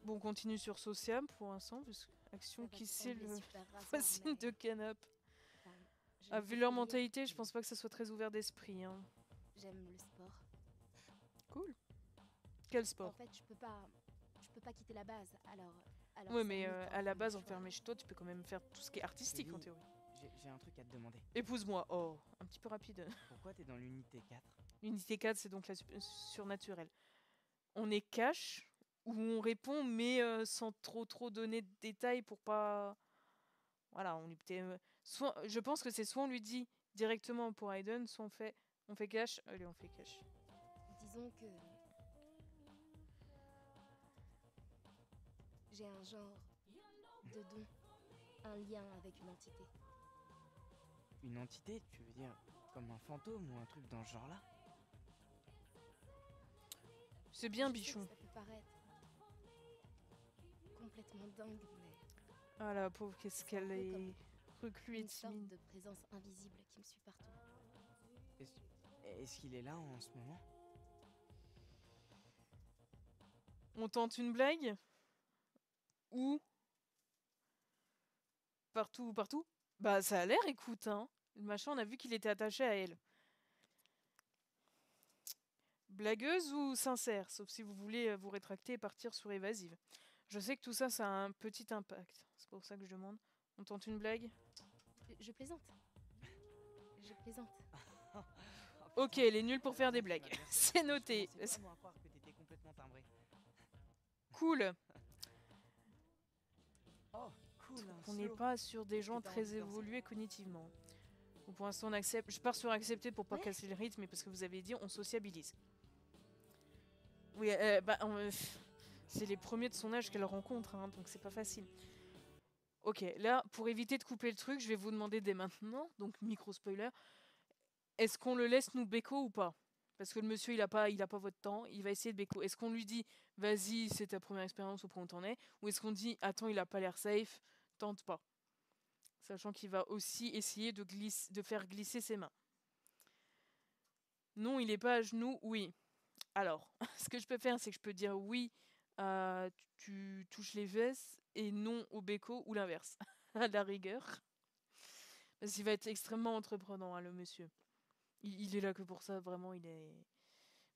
Bon, on continue sur social pour l'instant, parce que action qui c'est le voisine de canap. Vu leur mentalité, je pense pas que ça soit très ouvert d'esprit. Hein. J'aime le sport. Cool. Quel sport? En fait, je peux pas quitter la base, alors ouais, mais à la base, enfermé chez toi, tu peux quand même faire tout ce qui est artistique en théorie. J'ai un truc à te demander. Épouse-moi. Oh, un petit peu rapide. Pourquoi t'es dans l'unité 4? L'unité 4, c'est donc la surnaturelle. On est cash, où on répond, mais sans trop donner de détails pour pas... Voilà, on lui soit, je pense que c'est soit on lui dit directement pour Aiden, soit on fait cash. Allez, on fait cash. Disons que j'ai un genre de don, un lien avec une entité. Une entité, tu veux dire comme un fantôme ou un truc dans ce genre-là? C'est bien, bichon. Ça peut paraître complètement dingue, mais... Ah la pauvre, qu'est-ce qu'elle est reclue et timide. Une sorte de présence invisible qui me suit partout. Est-ce qu'il est là en ce moment? On tente une blague? Ou partout? Bah ça a l'air, écoute, hein. Le machin, on a vu qu'il était attaché à elle. Blagueuse ou sincère? Sauf si vous voulez vous rétracter et partir sur évasive. Je sais que tout ça, ça a un petit impact. C'est pour ça que je demande. On tente une blague? Je plaisante. Je plaisante. Ok, elle est nulle pour faire des blagues. C'est noté. Cool. On n'est pas sur des gens très évolués cognitivement. Donc pour l'instant, on accepte. Je pars sur accepter pour pas casser le rythme, mais parce que vous avez dit, on sociabilise. Oui, C'est les premiers de son âge qu'elle rencontre, hein, donc c'est pas facile. Ok, là, pour éviter de couper le truc, je vais vous demander dès maintenant, donc micro-spoiler, est-ce qu'on le laisse nous béco ou pas? Parce que le monsieur, il a pas votre temps, il va essayer de béco. Est-ce qu'on lui dit, vas-y, c'est ta première expérience au point où t'en es? Ou est-ce qu'on dit, attends, il a pas l'air safe, tente pas? Sachant qu'il va aussi essayer de faire glisser ses mains. Non, il est pas à genoux, oui. Alors, ce que je peux faire, c'est que je peux dire oui, tu touches les fesses, et non au béco, ou l'inverse, à la rigueur. Parce qu'il va être extrêmement entreprenant, hein, le monsieur. Il est là que pour ça, vraiment, il est...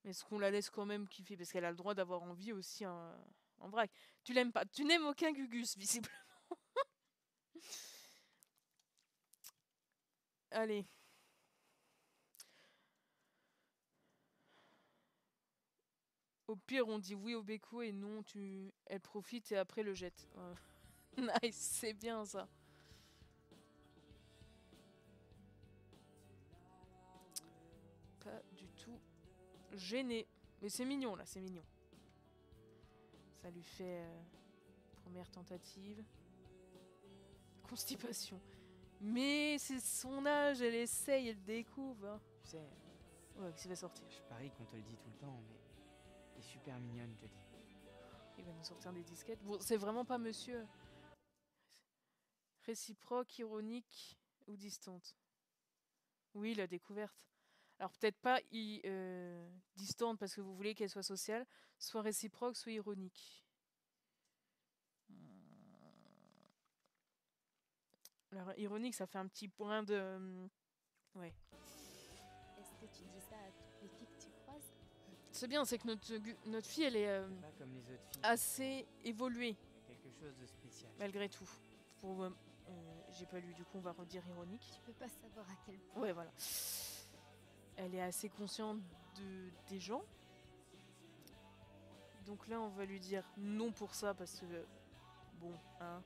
Mais est-ce qu'on la laisse quand même kiffer? Parce qu'elle a le droit d'avoir envie aussi en vrac. Tu l'aimes pas. Tu n'aimes aucun Gugus, visiblement. Allez. Au pire, on dit oui au béco et non, elle profite et après le jette. Nice, c'est bien ça. Pas du tout gêné. Mais c'est mignon là, c'est mignon. Ça lui fait première tentative. Constipation. Mais c'est son âge, elle essaye, elle découvre. Hein. Tu sais, Ouais, qui va sortir. je parie qu'on te le dit tout le temps, mais t'es super mignonne, Jodie. Il va nous sortir des disquettes. Bon, c'est vraiment pas monsieur. Réciproque, ironique ou distante. Oui, la découverte. Alors peut-être pas distante parce que vous voulez qu'elle soit sociale, soit réciproque, soit ironique. Alors ironique, ça fait un petit point de... Ouais. Est-ce que tu dis ça à toutes les filles que tu croises? C'est bien, c'est que notre fille, elle est Pas comme les autres filles. assez évoluée, Il y a quelque chose de spécial. malgré tout. Pour, j'ai pas lu, du coup on va redire ironique. Tu peux pas savoir à quel point. Ouais, voilà. Elle est assez consciente des gens. Donc là, on va lui dire non pour ça parce que... Bon, hein.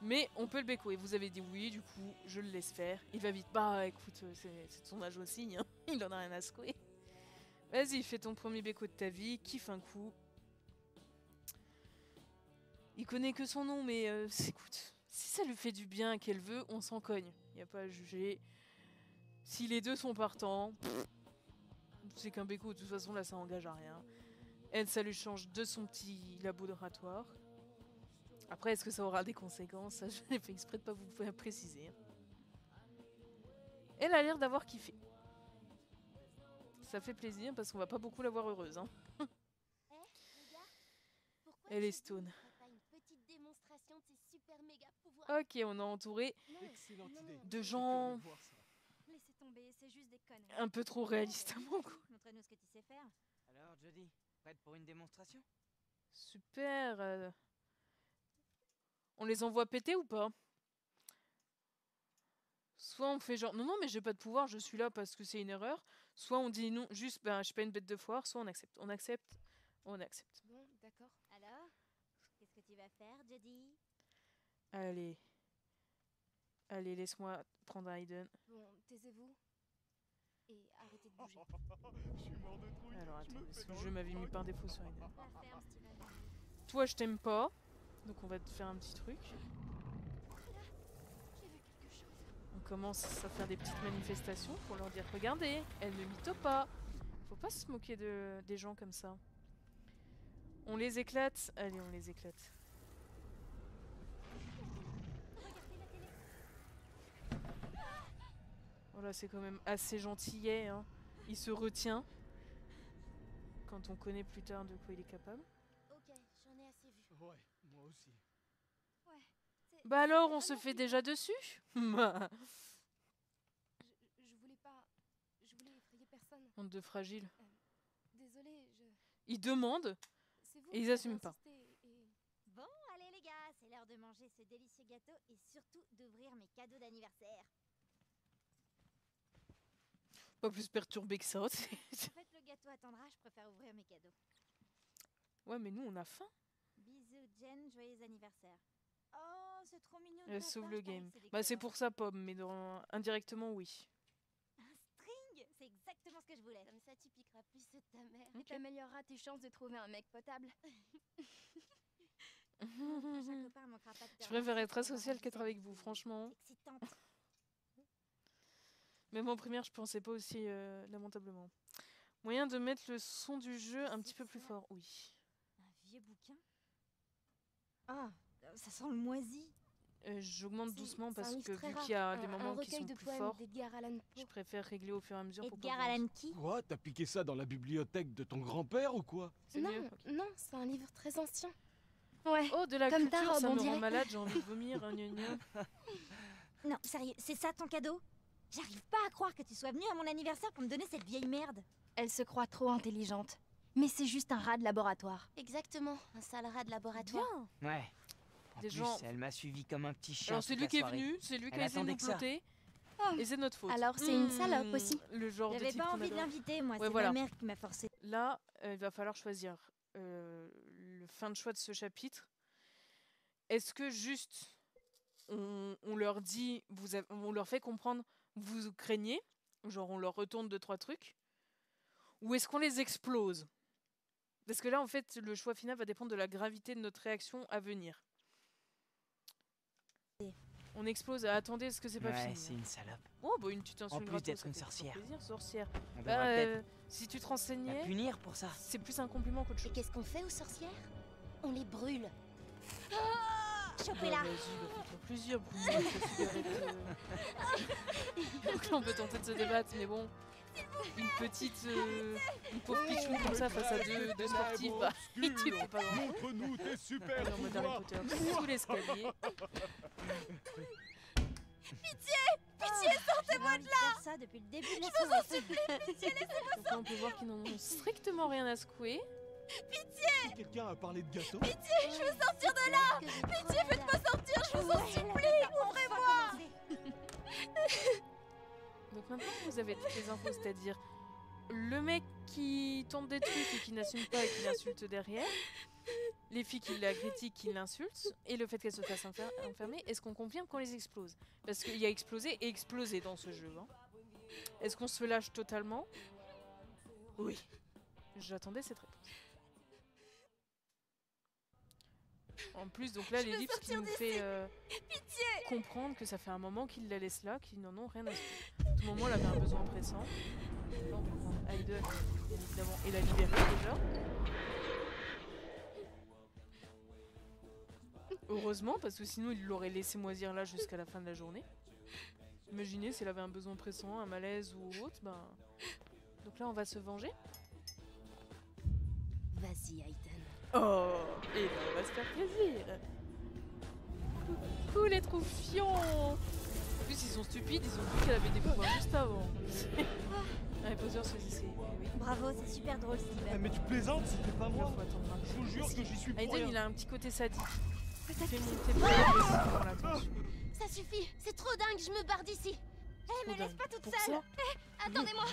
Mais on peut le béco. Et vous avez dit oui, du coup, je le laisse faire. Il va vite. Bah écoute, c'est de son âge aussi, hein. Il en a rien à secouer. Vas-y, fais ton premier béco de ta vie, kiffe un coup. Il connaît que son nom, mais écoute, si ça lui fait du bien et qu'elle veut, on s'en cogne. Y a pas à juger. Si les deux sont partants, c'est qu'un béco, de toute façon, là, ça engage à rien. Elle, ça lui change de son petit laboratoire. Après, est-ce que ça aura des conséquences? Ça, je l'ai fait exprès de pas vous préciser. Elle a l'air d'avoir kiffé. Ça fait plaisir parce qu'on va pas beaucoup la voir heureuse. Hein. Elle est stone. Ok, on a entouré de gens Laissez tomber, c'est juste des conneries. un peu trop réalistes à mon goût. Montre-nous ce que tu sais faire. Alors, Jodie, prête pour une démonstration? Super. On les envoie péter ou pas? Soit on fait genre non, non, mais j'ai pas de pouvoir, je suis là parce que c'est une erreur. Soit on dit non, juste ben, je suis pas une bête de foire. Soit on accepte. On accepte. On accepte. Bon, d'accord. Alors, qu'est-ce que tu vas faire, Jodie? Allez. Allez, laisse-moi prendre Aiden. Bon, taisez-vous. Et arrêtez de bouger. Je suis mort de trouille. Alors Je me attends, fais ce dans jeu le m'avait mis crâne. par défaut sur Aiden. La ferme, Steven. Toi, je t'aime pas. Donc on va te faire un petit truc. On commence à faire des petites manifestations pour leur dire regardez, elle ne mytho pas. Faut pas se moquer des gens comme ça. On les éclate. Allez, on les éclate. Voilà, c'est quand même assez gentillet. Hein. Il se retient. Quand on connaît plus tard de quoi il est capable. Ok, j'en ai assez vu. Ouais, moi aussi. Ouais. Bah alors, on se fait déjà dessus? Je voulais pas. Je voulais effrayer personne. Honte de fragile. Désolée, Ils demandent c'est vous et ils qui avez assument pas. insisté et... Bon, allez les gars, c'est l'heure de manger ce délicieux gâteau et surtout d'ouvrir mes cadeaux d'anniversaire. Pas plus perturbé que ça. En fait, le gâteau attendra, je préfère ouvrir mes cadeaux. Ouais, mais nous, on a faim. Bisous, Jen, joyeux anniversaire. Oh, c'est trop mignon de Elle ta sauve part, le je parie game. que c'est des Bah, c'est copains. pour ça, Pomme, mais indirectement, oui. Un string! C'est exactement ce que je voulais. voulais. Comme ça, tu piqueras plus ceux de ta mère. Et t'amélioreras tes chances de trouver un mec potable. Je préfère être asociale qu'être avec vous, franchement. Même en première, je pensais pas aussi lamentablement. Moyen de mettre le son du jeu un petit peu plus fort, oui. Un vieux bouquin. Ah, ça sent le moisi. J'augmente doucement parce que vu qu'il y a des moments qui sont plus forts, je préfère régler au fur et à mesure pour pas Edgar Allan Poe. Quoi? T'as piqué ça dans la bibliothèque de ton grand-père ou quoi? Non, non, c'est un livre très ancien. Ouais. Oh, de la comme culture, ta robe, ça on me rend dirait. malade, j'ai envie de vomir, gna gna. Non, sérieux, c'est ça ton cadeau? J'arrive pas à croire que tu sois venue à mon anniversaire pour me donner cette vieille merde. Elle se croit trop intelligente. Mais c'est juste un rat de laboratoire. Exactement, un sale rat de laboratoire. Bien. Ouais. En Des plus, gens- elle m'a suivi comme un petit chien. Alors c'est toute lui la qui est soirée. venu, c'est lui qui Elle a essayé de attendait nous que ça. planter. Et c'est notre faute. Alors c'est une salope aussi. Le genre de J'avais type pas qu'on envie de adore. l'inviter, moi, Ouais, c'est voilà. ma mère qui m'a forcé. Là, il va falloir choisir le fin de choix de ce chapitre. Est-ce que juste on leur dit, on leur fait comprendre, vous craignez, genre on leur retourne 2-3 trucs, ou est-ce qu'on les explose? Parce que là, en fait, le choix final va dépendre de la gravité de notre réaction à venir. On explose. Attendez, est-ce que c'est pas Ouais, fini? c'est une salope. Oh, bah une petite insuline plus gratos, d'être ça une fait toujours sorcière. plaisir, sorcière. On Bah, devrait peut-être si tu te la renseignais, punir pour ça. c'est plus un compliment qu'autre chose. Et qu'est-ce qu'on fait aux sorcières? On les brûle. Chopez-la. Vas-y, il va faire plaisir. Bruno, avec sa cigarette, Donc là, on peut tenter de se débattre, mais bon, une petite, une pauvre pichoune comme ça face à deux sportifs, bah, tu peux pas grand-chose. Montre-nous tes super Allez, en mode Harry Potter, sous l'escalier. Pitié, sortez-moi de là. Ça depuis le début de la soirée. Donc là, on peut voir qu'ils n'en ont strictement rien à secouer. Quelqu'un a parlé de gâteau? Je veux sortir de là. Pitié, faites-moi sortir, je vous en supplie. Ouvrez-moi. Donc maintenant, vous avez toutes les infos, c'est-à-dire le mec qui tente des trucs et qui n'assume pas et qui l'insulte derrière, les filles qui la critiquent, qui l'insultent, et le fait qu'elle se fasse enfermer. Est-ce qu'on confirme qu'on les explose? Parce qu'il y a explosé et explosé dans ce jeu. Hein. Est-ce qu'on se lâche totalement? Oui. J'attendais cette réponse. En plus, donc là, les livres qui nous fait comprendre que ça fait un moment qu'ils la laissent là, qu'ils n'en ont rien à secouer. À tout moment, elle avait un besoin pressant. Là, on peut prendre Aiden, bien évidemment, et la libérer déjà. Heureusement, parce que sinon, il l'aurait laissé moisir là jusqu'à la fin de la journée. Imaginez si elle avait un besoin pressant, un malaise ou autre, ben... Donc là, on va se venger. Vas-y, Aiden. Oh, et ben on va se faire plaisir. Coucou les troufions. En plus ils sont stupides, ils ont vu qu'elle avait des pouvoirs juste avant. Harry Potter se dit c'est... Oui. Bravo, c'est super drôle, Eh, Steven. mais tu plaisantes, c'était pas Il moi. faut attendre un peu. Je vous jure que j'y suis pour Aiden rien. il a un petit côté sadique. Il fait monter le aussi dans l'attention. Ça suffit, c'est trop dingue, je me barre d'ici. Eh, me laisse pas toute Pour seule. ça, Attendez-moi.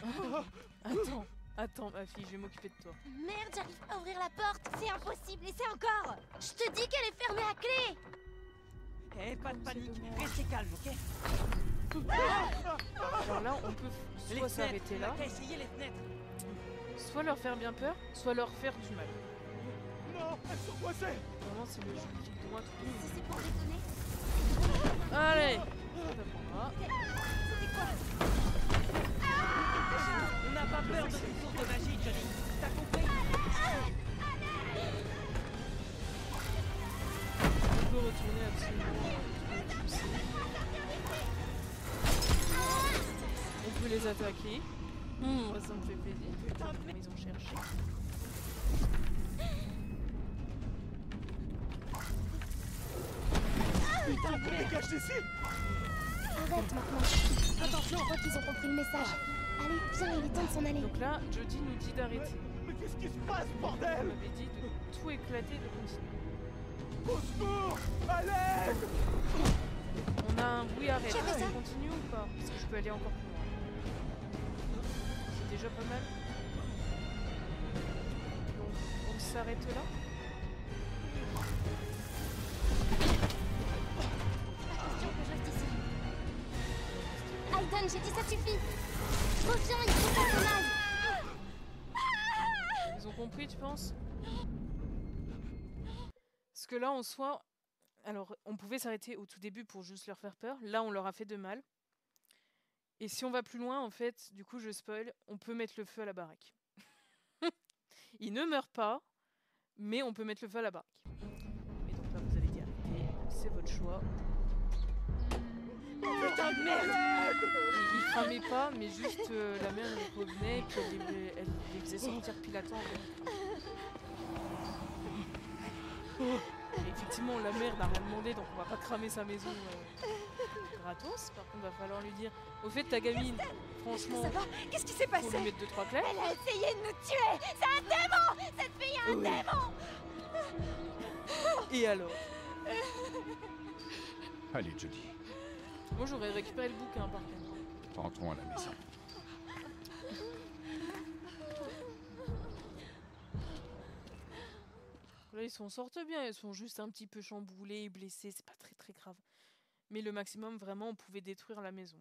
Attends ma fille, je vais m'occuper de toi. Merde, j'arrive pas à ouvrir la porte. C'est impossible, laissez encore. Je te dis qu'elle est fermée à clé. Eh, pas de panique, restez calme, ok? Alors là on peut Les soit fenêtres, s'arrêter on a là, qu'à essayer les fenêtres. soit leur faire bien peur, soit leur faire du mal. Non, elles sont coincées. Vraiment c'est le jeu qui de moi tout. Si c'est pour déconner. Allez, ça prendra. On n'a pas peur de tes tours de magie, Johnny. T'as compris? On peut retourner absolument. On peut les attaquer. Ça me fait plaisir. Putain, mais ils ont cherché. Putain, vous les cachez ici. Arrête maintenant. Attention, je crois qu'ils ont compris le message. Allez, viens, il est temps de s'en aller. Donc là, Jody nous dit d'arrêter. Mais qu'est-ce qui se passe, Elle bordel? m'avait dit de tout éclater, de continuer. Au secours! À l'aide! On a un oui arrête. Qui a fait ça On continue ou pas? Parce que je peux aller encore plus loin. C'est déjà pas mal. Donc on s'arrête là. Attention que je reste ici. Aiden, j'ai dit ça suffit. Reviens, il faut qu'on s'en aille. compris, tu penses? Parce que là, en soi, alors on pouvait s'arrêter au tout début pour juste leur faire peur. Là, on leur a fait de mal. Et si on va plus loin, en fait, du coup, je spoil, on peut mettre le feu à la baraque. Ils ne meurent pas, mais on peut mettre le feu à la baraque. Et donc là, vous allez dire, arrêtez, c'est votre choix. Putain de merde! Ils cramaient pas, mais juste la mère elle revenait et puis elle les faisait sortir pile à temps. Et effectivement, la mère n'a rien demandé, donc on va pas cramer sa maison gratos. Par contre, va falloir lui dire, au fait, ta gamine, franchement, ça va? Qu'est-ce qui s'est passé? Faut lui mettre 2-3 claques. Elle a essayé de nous tuer! C'est un démon! Cette fille est un démon! Et alors? Allez, Jodie, Moi, j'aurais récupéré le bouquin, par contre. rentrons à la maison. Là, ils s'en sortent bien, ils sont juste un petit peu chamboulés, blessés, c'est pas très très grave. Mais le maximum, vraiment, on pouvait détruire la maison.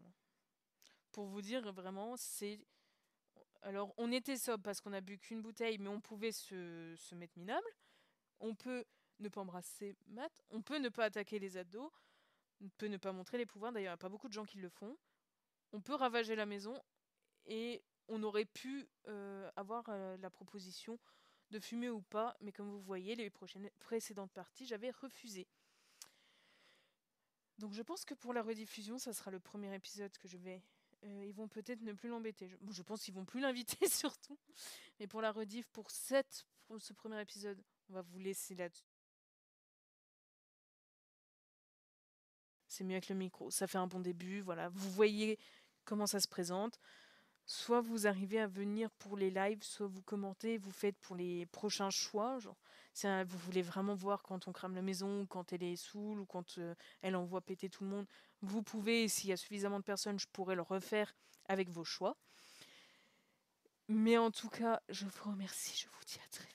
Pour vous dire, vraiment, c'est... Alors, on était sobre parce qu'on a bu qu'une bouteille, mais on pouvait se mettre minable. On peut ne pas embrasser Matt, on peut ne pas attaquer les ados, on peut ne pas montrer les pouvoirs, d'ailleurs, il n'y a pas beaucoup de gens qui le font. On peut ravager la maison, et on aurait pu avoir la proposition de fumer ou pas, mais comme vous voyez, les précédentes parties, j'avais refusé. Donc je pense que pour la rediffusion, ça sera le premier épisode que je vais... ils vont peut-être ne plus l'embêter. Je pense qu'ils vont plus l'inviter surtout. Mais pour la rediff, pour ce premier épisode, on va vous laisser là-dessus. C'est mieux avec le micro. Ça fait un bon début, voilà. Vous voyez comment ça se présente. Soit vous arrivez à venir pour les lives, soit vous commentez, vous faites pour les prochains choix. Genre, vous voulez vraiment voir quand on crame la maison, ou quand elle est saoule, ou quand elle envoie péter tout le monde. Vous pouvez, s'il y a suffisamment de personnes, je pourrais le refaire avec vos choix. Mais en tout cas, je vous remercie, je vous dis à très vite.